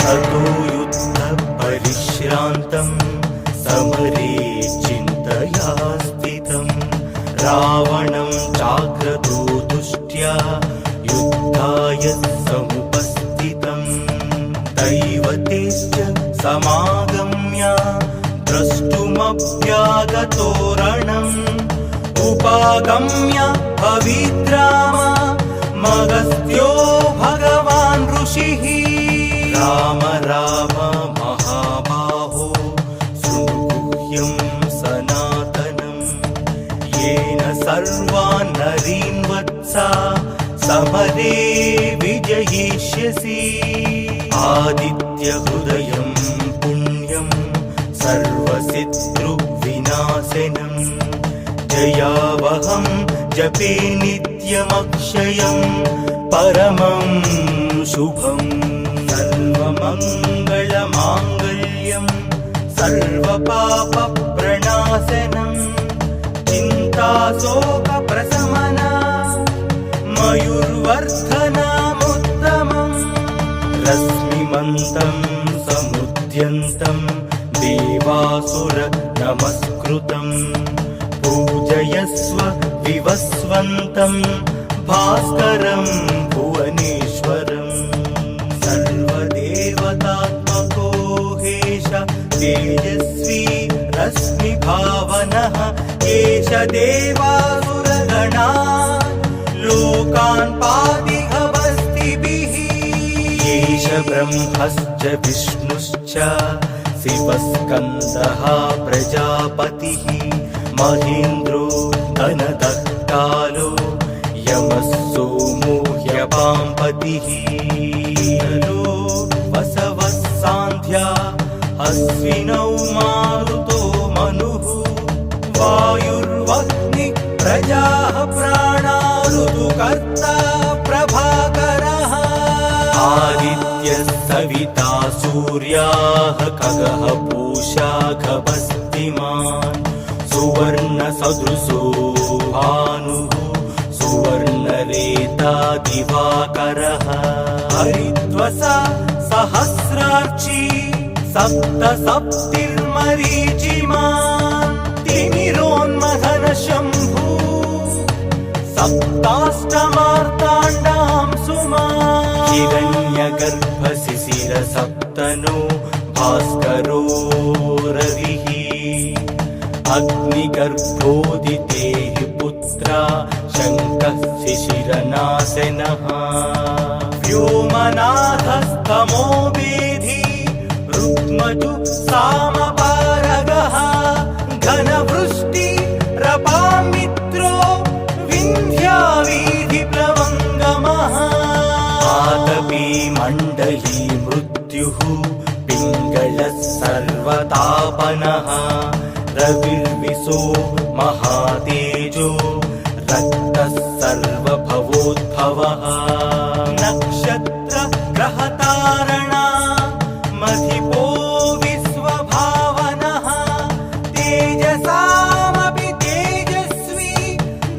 ततो युद्धपरिश्रान्तं समरे चिन्तया स्थितं रावणं चाग्रतो दुष्ट्या युद्धाय समुपस्थितं दैवतेश्च समागम्य द्रष्टुमभ्यागतो रणम् उपागम्य पवित्राम मगस्त्यो भगवान् ऋषिः राम राम महाबाहो शृणुगुह्यं सनातनं येन सर्वान् नरीन् वत्सा समरे विजयिष्यसि आदित्यहृदयं पुण्यं सर्वशत्रुविनाशनं जयावहं जपे नित्यमक्षयं परमं शुभं सर्वमङ्गलमाङ्गल्यं सर्वपापप्रणाशनं चिन्ताशोकप्रशमना मयूर्वर्धनमुत्तमं रश्मिमन्तं समुद्यन्तं देवासुर नमस्कृतं पूजयस्व विवस्वन्तं भास्करं भुवनेश्वरं सर्वदेवतात्मको हेश तेजस्वी रश्मिभावनः एष देवासुरगणा लोकान् पातिहवस्तिभिः एष ब्रह्मश्च विष्णुश्च शिवस्कन्दः प्रजापतिः महेन्द्रो धनदः कालो यमः सोमो ह्यपाम्पतिः वसवः सान्ध्या अश्विनौ मारुतो मनुः वायुर्वह्निः प्रजाः प्राणा ऋतुकर्ता प्रभाकरः आदित्यः सविता सूर्याः खगः पूषा खगस्तिमान् सुवर्णसदृशो भानुः सुवर्णरेता दिवाकरः हरिद्वसा सहस्रार्ची सप्तसप्तिर्मरीचिमान् तिमिरोन्मथन शम्भु सप्ताष्टमार्ताण्डां सुमान् हिरण्यगर्भशिशिर सप्तनो भास्करो रविः अग्निगर्भोदितेः पुत्रा शङ्कः शिशिरनाशनः व्योमनाथस्तमो वेधी रुक्मजु सामपारगः घनवृष्टि रपामित्रो विन्ध्यावीधिप्लवङ्गमः आतपी मण्डली मृत्युः पिङ्गलः सर्वतापनः रविर्विशो महातेजो रक्तः सर्वभवोद्भवः नक्षत्र ग्रहतारणा मधिपो विश्वभावनः तेजसामपि तेजस्वी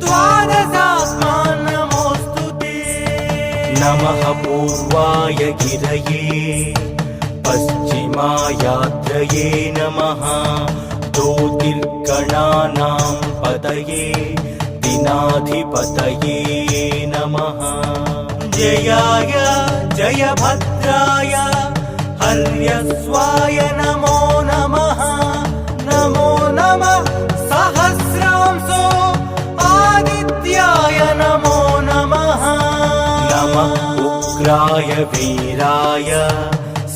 द्वादशात्मा नमोऽस्तु ते नमः पूर्वाय गिरये पश्चिमायाद्रये नमः ज्योतिर्गणानां पतये दिनाधिपतये नमः जयाय जयभद्राय हर्यस्वाय नमो नमः नमो नमः सहस्रांशो आदित्याय नमो नमः नमः उग्राय वीराय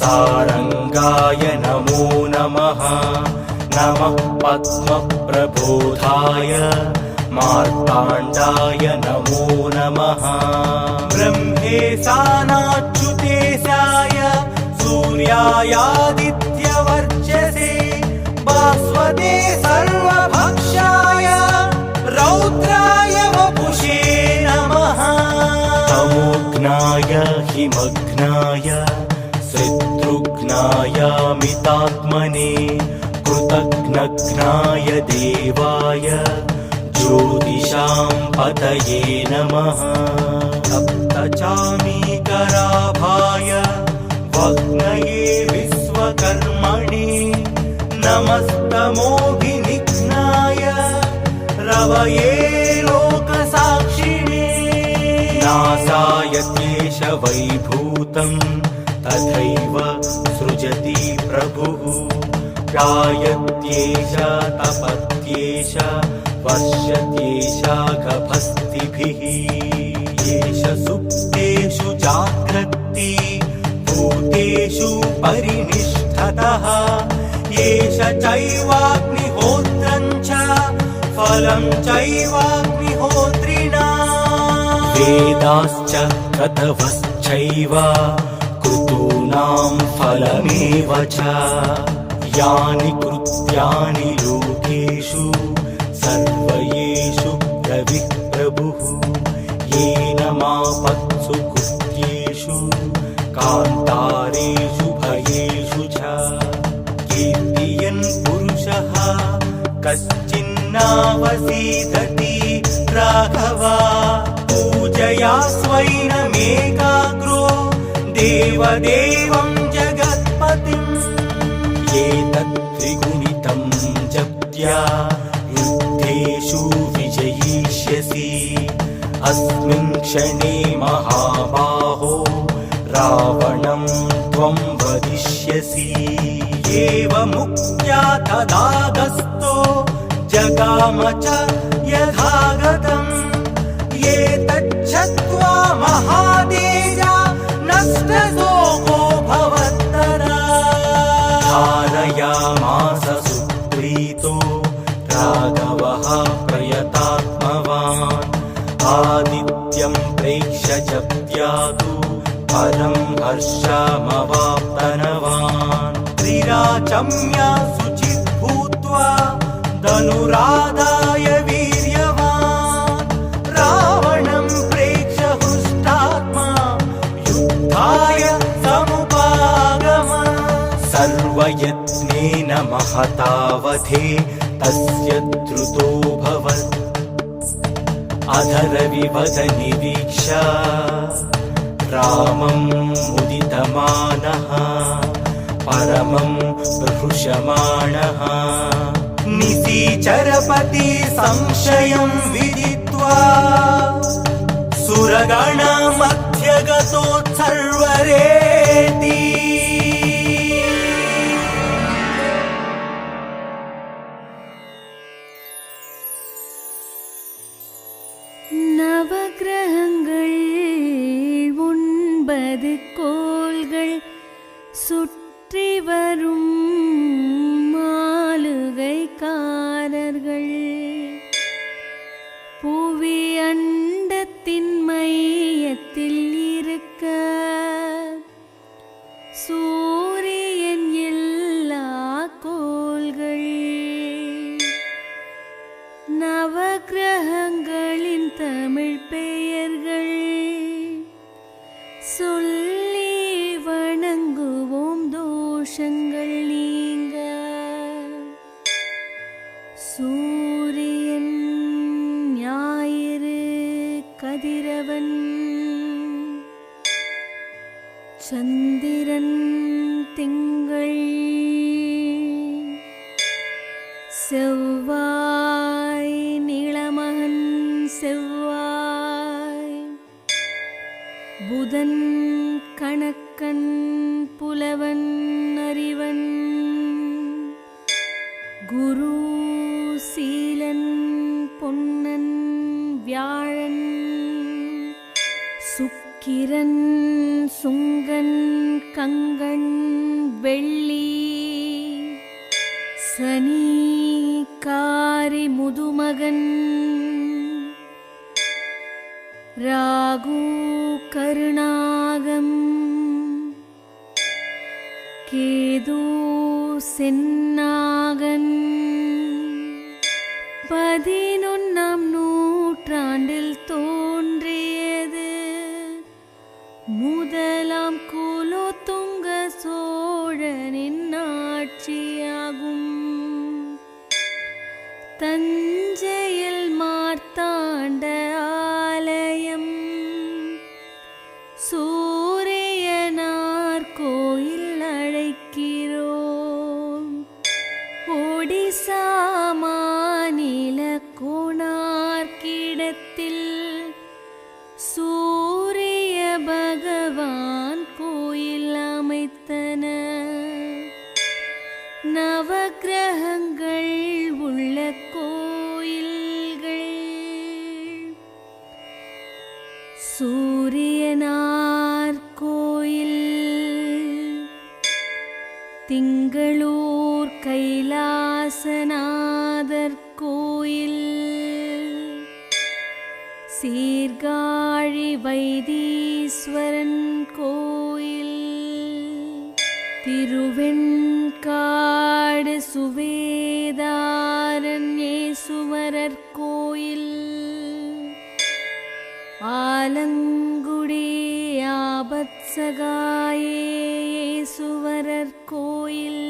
सारंगाय नमो नमः नमः पद्मप्रबोधाय मार्ताण्डाय नमो नमः ब्रह्मेशानाच्युतेशाय सूर्यायादित्यवर्चसे भास्वते सर्वभक्षाय रौद्राय वपुषे नमः तमोघ्नाय हिमघ्नाय शत्रुघ्नायामितात्मने कृतघ्नघ्नाय देवाय ज्योतिषां पतये नमः सप्तचामीकराभाय वह्नये ध्यायत्येष वैभूतं तथैव सृजति प्रभुः ध्यायत्येष तपत्येष वर्षत्येष गभस्तिभिः एष सुप्तेषु जाग्रत्ति भूतेषु परिनिष्ठतः एष चैवाग्निहोत्रं च फलं चैवाग्निहोत्रिणा वेदाश्च क्रतवश्चैव कृतूनां फलमेव च यानि कृत्यानि लोकेषु सर्वयेषु रविः प्रभुः येन मापत्सु कृत्येषु कान्तारेषु भयेषु च कीर्तियन् पुरुषः कश्चिन्नावसीदति राघवा पूजया स्वैनमेकाग्रो देवदेवं जगत्पतिम् एतत् त्रिगुणितं जप्त्या युद्धेषु विजयिष्यसि अस्मिन् क्षणे महाबाहो रावणं त्वं वदिष्यसि एवमुक्त्या तदागस्तो जगाम च यथागतम् एतच्छ्रुत्वा महातेजा नष्टशोको भवत्तरा धारयामास सुप्रीतो राघवः प्रयतात्मवान् आदित्यं प्रेक्ष्य जप्त्यातु परं हर्षमवाप्तनवान् त्रिराचम्य शुचिः भूत्वा धनुरादाय वीर्यवान् रावणं प्रेक्ष्य हृष्टात्मा युद्धाय समुपागमन् सर्वयत्नेन महतावधे तस्य द्रुतोऽभवत् अधरविवद निरीक्ष्य रामं मुदितमानः परमं प्रहृषमाणः निशिचरपति संशयं विदित्वा सुरगणमध्यगतोत्सर्वरेति நவக்கிரகங்கள் 9 கோள்கள் சுற்றி வரும் மாளுகைக்காரர்கள் புவி அண்டத்தின் மையத்தில் இருக்க சூரியன் எல்லா கோள்கள் நவக்கிரகங்களின் தமிழ் பெயர்கள் சொல்லி வணங்குவோம் தோஷங்கள் நீங்க சூரியன் ஞாயிறு கதிரவன் சந்திரன் திங்கள் செவ்வாய் நீளமகன் செவ்வாய் புதன் கணக்கன் புலவன் அறிவன் குரு சீலன் பொன்னன் வியாழன் சுக்கிரன் சுங்கன் கங்கண் வெள்ளி சனி காரி முதுமகன் ராகு கருணாகம் கேது சென்னாகன் 11ஆம் நூற்றாண்டில் தோன்றியது முதலாம் குலோத்துங்க சோழனின் ஆட்சியாகும் தஞ்சையில் மார்த்தாண்ட ஆலயம் சூரியனார் கோயில் அழைக்கிறோம் ஒடிசா மாநில திங்களூர் கைலாசநாதர் கோயில், சீர்காழி வைத்தீஸ்வரன் கோயில், திருவெண்காடு சுவேதாரண்யேசுவரர் கோயில், ஆலங்குடி ஆபத்சகாயேசுவரர் கோயில்,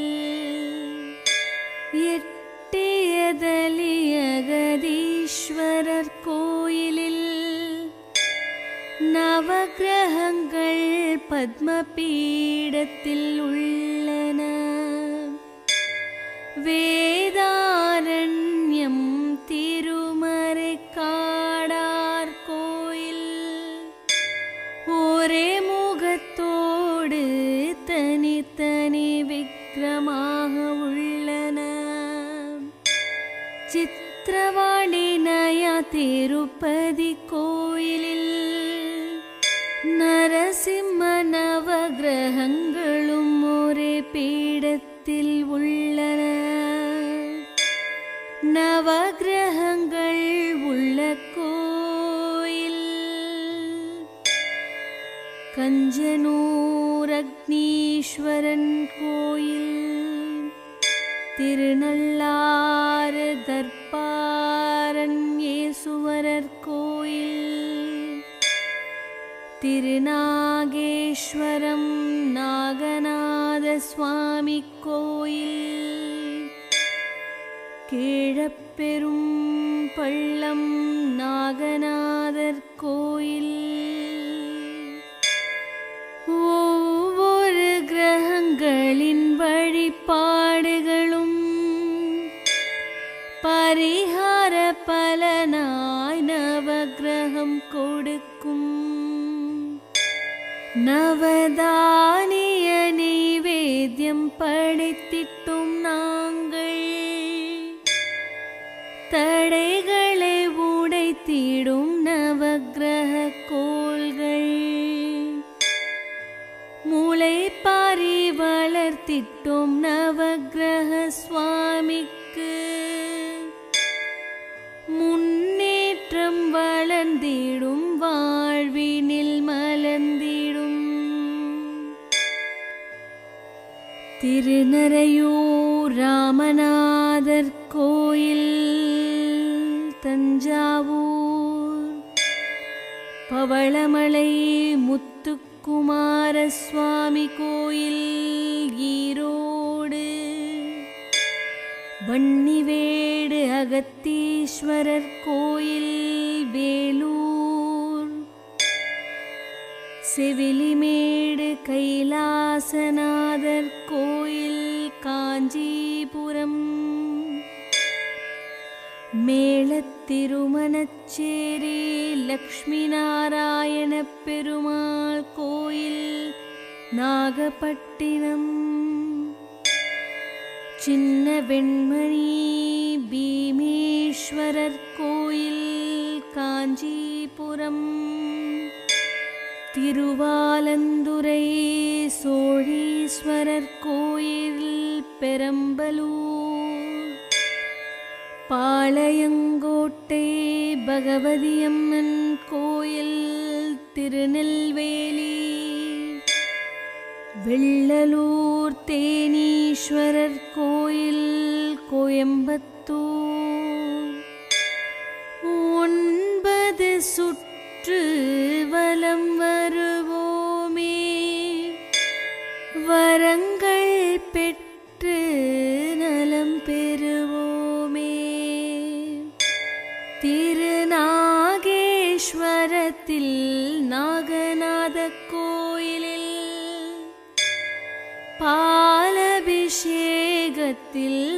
எட்டியதலியகதீஸ்வரர் கோயிலில் நவக்கிரகங்கள் பத்மபீடத்தில் உள்ளன. வேதாரண்யம் திருமறைக்காடார் கோயில், ஒரே முகத்தோடு தனித்தனி விக்கிரமாக உள்ளன. சித்திரவாடி நயா திருப்பதி கோயிலில் நரசிம்ம நவக்கிரகங்களும் ஒரே பீடத்தில் உள்ளன. நவக்கிரகங்கள் உள்ள கோயில் கஞ்சனூர் அக்னீஸ்வரன் கோயில், திருநள்ளாறு தர்பாரண்யேசுவரர் கோயில், திருநாகேஸ்வரம் நாகநாத சுவாமி கோயில், கீழப்பெரும் பள்ளம் நாகநாதர் கோயில். ஒவ்வொரு கிரகங்களின் வழிபாடுகளும் பரிகார பலனாய் நவக்கிரகம் கொடுக்கும். நவதானிய நைவேத்தியம் படைத்திட்டும் நாங்கள் தடைகளை உடைத்திடும் நவக்கிரக கோள்கள். முளைப்பாரி வளர்த்திட்டும் நவக்கிரக சுவாமிக்கு முன்னேற்றம் வளர்ந்திடும், வாழ்வினில் மலர்ந்திடும். திருநறையூர் ராமநாதர் கோயில், தஞ்சாவூர் பவளமலை முத்துக்குமார சுவாமி கோயில், ஈரோடு வன்னிவேடு அகத்தீஸ்வரர் கோயில், வேலூர் செவிலிமேடு கைலாசநாதர் கோயில், காஞ்சிபுரம் மேலத்திருமணச்சேரி லக்ஷ்மி நாராயண பெருமாள் கோயில், நாகப்பட்டினம் சின்ன வெண்மணி பீமேஸ்வரர் கோயில், காஞ்சிபுரம் திருவாலந்துறை சோழீஸ்வரர் கோயில், பெரம்பலூர் பாளையங்கோட்டை பகவதியம்மன் கோயில், திருநெல்வேலி வெள்ளலூர் தேனீஸ்வரர் கோயில், கோயம்பத்தூர் 9 சுற்று வலம் வருவோமே, வரங்கள் பெற்று நலம் பெறுவோமே. திருநாகேஸ்வரத்தில் நாகநாத கோயிலில் பாலபிஷேகத்தில்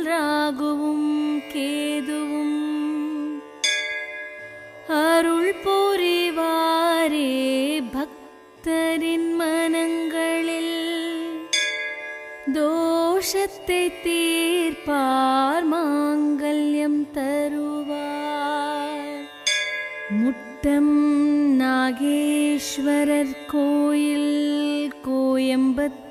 ராகுவும் கேதுவும் அருள் புரிவாரே பக்தரின் மனங்களில் தோஷத்தை தீர்ப்பார், மாங்கல்யம் தருவார். முட்டம் நாகேஸ்வரர் கோயில், கோயம்பத்தூர்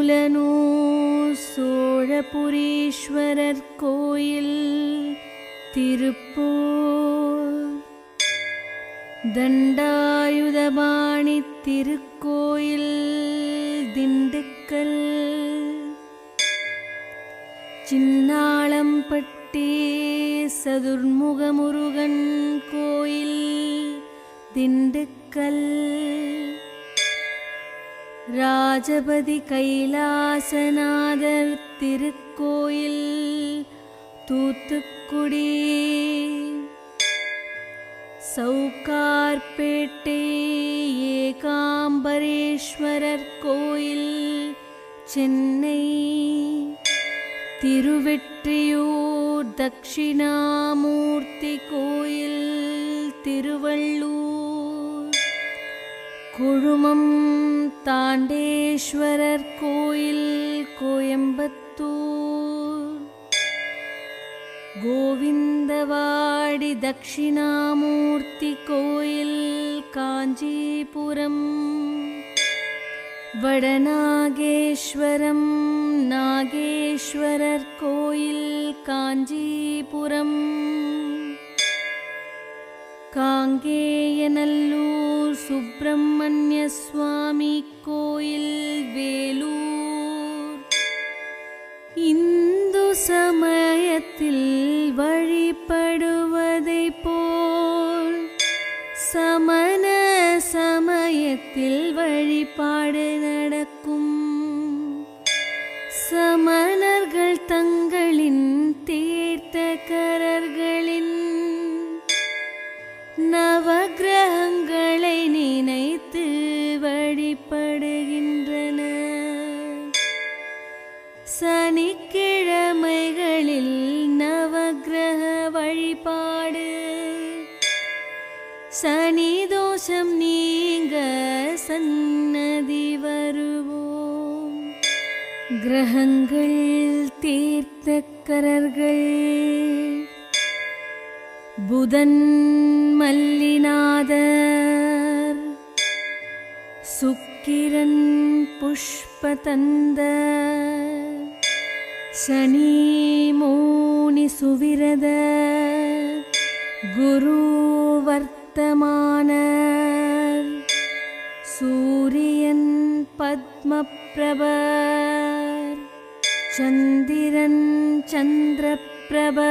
மூலனூர் சோழபுரீஸ்வரர் கோயில் திருப்பூர், தண்டாயுதபாணி திருக்கோயில் திண்டுக்கல், சின்னாளம்பட்டி சதுர்முகமுருகன் கோயில் திண்டுக்கல், ராஜபதி கைலாசநாதர் திருக்கோயில் தூத்துக்குடி, சவுகார்பேட்டை ஏகாம்பரேஸ்வரர் கோயில் சென்னை, திருவெற்றியூர் தட்சிணாமூர்த்தி கோயில் திருவள்ளூர், குழுமம் தாண்டேஸ்வரர் கோயில் கோயம்புத்தூர், கோவிந்தவாடி தட்சிணாமூர்த்தி கோயில் காஞ்சிபுரம், வடநாகேஸ்வரம் நாகேஸ்வரர் கோயில் காஞ்சிபுரம், காங்கேயநல்லூர் சுப்பிரமணிய சுவாமி கோயில் வேலூர், இந்து சமயத்தில் வழிபடுவதைப் போல் சமண சமயத்தில் வழிபாடு நடக்கும். சமணர்கள் தங்களின் தீர்த்தகரர்களின் நவக்கிரகங்களை நினைத்து வழிபடுகின்றனர். சனிக்கிழமைகளில் நவக்கிரக வழிபாடு, சனி தோஷம் நீங்க சன்னதி வருவோம். கிரகங்கள் தீர்த்தக்கரர்கள் புதன் மல்லிநாதர், சுக்கிரன் புஷ்பதந்தர், சனி மோனி சுவிரதர், குரு வர்த்தமானர், சூரியன் பத்மபிரபர், சந்திரன் சந்திரபிரபர்,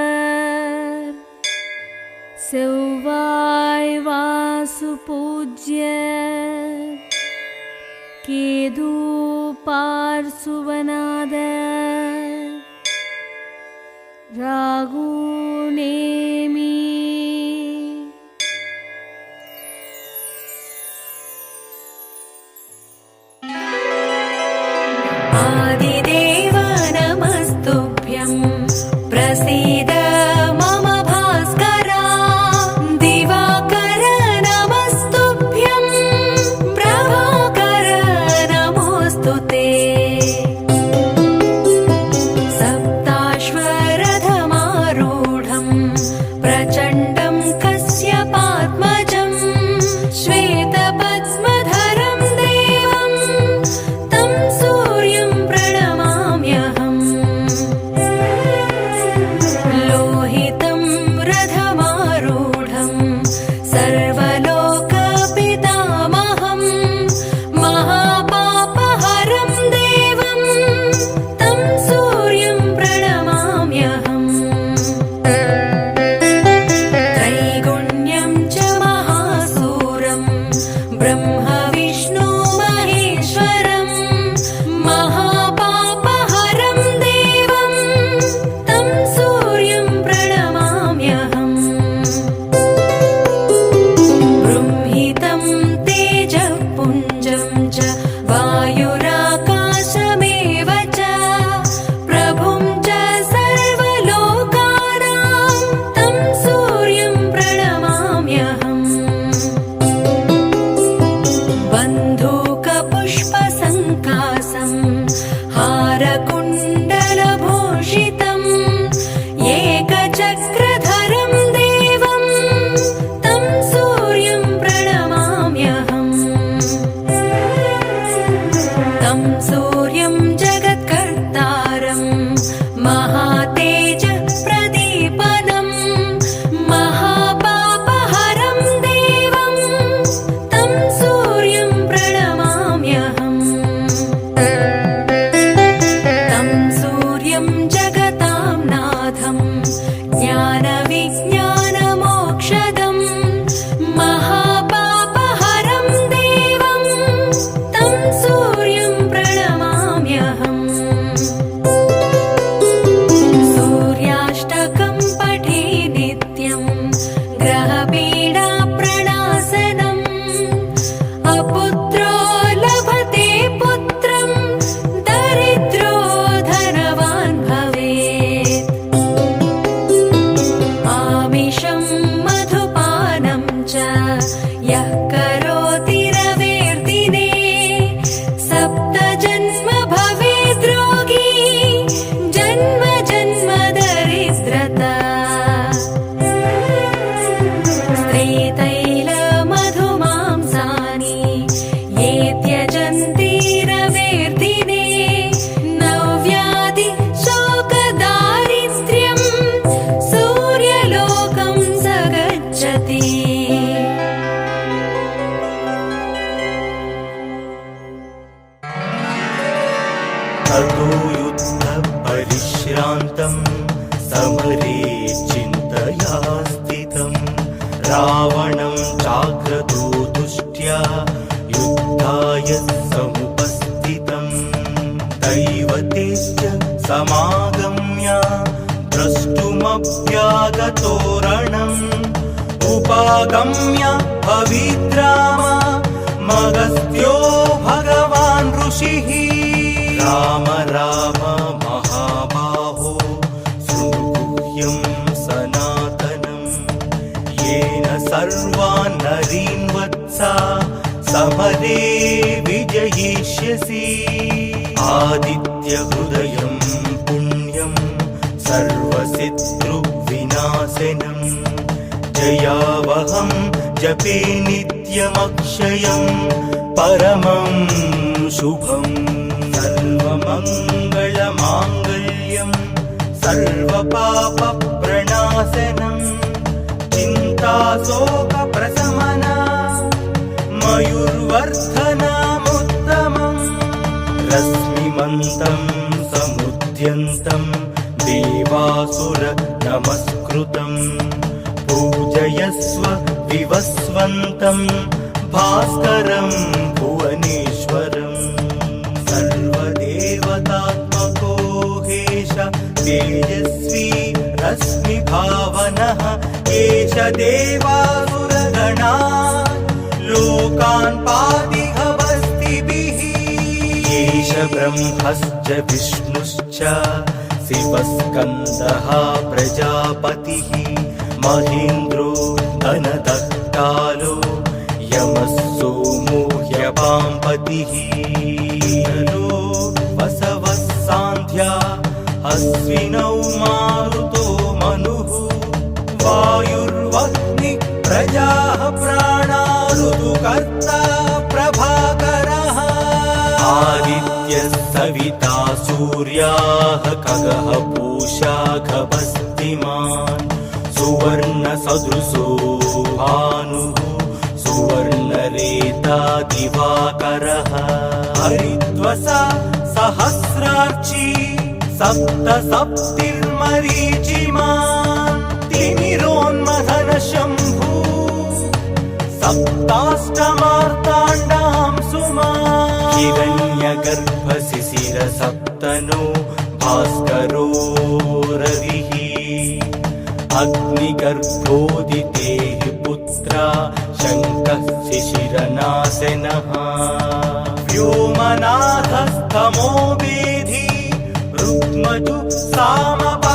செவ்வாய் வாசு பூஜ்யர், கேது பார்சுவநாதர், ராகு நேமி. आदिदेव नमस्तुभ्यं प्रसीद मम भास्करा, दिवाकर नमस्तुभ्यं प्रभाकर नमोऽस्तुते, सप्ताश्वरथमारूढं प्रचण्डं कश्यपात्मजं, श्वेतपद्मधरं देवं तं सूर्यं प्रणमाम्यहम्, लोहितं रथमारूढं सर्वलोकपितामहं, महापापहरं देवं तं सूर्यं प्रणमाम्यहम्, त्रैगुण्यं च महासूरं ब्रह्म विष्णु महेश्वरं, महापापहरं देवं तं सूर्यं प्रणमाम्यहम्, बृंहितं तेजःपुञ्जं च वायुराकाशमेव च, प्रभुं च सर्वलोकानां तं सूर्यं प्रणमाम्यहम्, स्वपुत्रो लभते पुत्रं दरिद्रो धनवान् भवेत् आमिषं मधुपानं च यः करोति रवेर्दिने सप्तजन्म भवेद् रोगी जन्म जन्म दरिद्रता स्त्रीतैलमधुमांसानि ये त्यजन्ति रवेर्दिने नव्याधि शोकदारिद्र्यं सूर्यलोकं स गच्छति ततो युद्धपरिश्रान्तं समरे चिन्तया स्थितं रावणं चाग्रतो दुष्ट्या युद्धाय समुपस्थितं दैवतेश्च समागम्य द्रष्टुमभ्यागतो रणम् उपागम्य भविद्राम मगस्त्यो भगवान् ऋषिः राम राम महाबाहो शृणुगुह्यं सनातनम् येन सर्वान् नरीन् वत्सा समरे विजयिष्यसि आदित्यहृदयं पुण्यं सर्वशत्रुविनाशनम् जयावहं जपे नित्यमक्षयं परमं शुभम् सर्वमङ्गलमाङ्गल्यं सर्वपापप्रणाशनं चिन्ताशोकप्रशमना मयूर्वर्धनमुत्तमम् रश्मिमन्तं समुद्यन्तं देवासुर नमस्कृतं पूजयस्व विवस्वन्तं भास्करं भुवनेश्वरम् सर्वदेवतात्मको हेश तेजस्वी रश्मिभावनः एष देवासुरगणा लोकान् पातिहवस्तिभिः एष ब्रह्मश्च विष्णुश्च शिवस्कन्दः प्रजापतिः महेन्द्रो धनदः कालो यमः सोमो ह्यपाम्पतिः वसवः सान्ध्या अश्विनौ मारुतो मनुः वायुर्वह्नि प्रजाः प्राणा ऋतुकर्ता प्रभाकरः आदित्यः सविता सूर्याः खगः पूषा खगस्तिमान् सुवर्णसदृशो भानुः सुवर्णरेता दिवाकरः हरिद्वसा सहस्रार्ची सप्तसप्तिर्मरीचिमान् तिमिरोन्मथन शम्भु सप्ताष्टमार्ताण्डां सुमान् हिरण्यगर्भशिशिरसप्तनो भास्करो रविः अग्निगर्भोदितेः पुत्रा शङ्कः शिशिरनाशनः व्योमनाथस्तमो वेधि रुक्मजु सामपा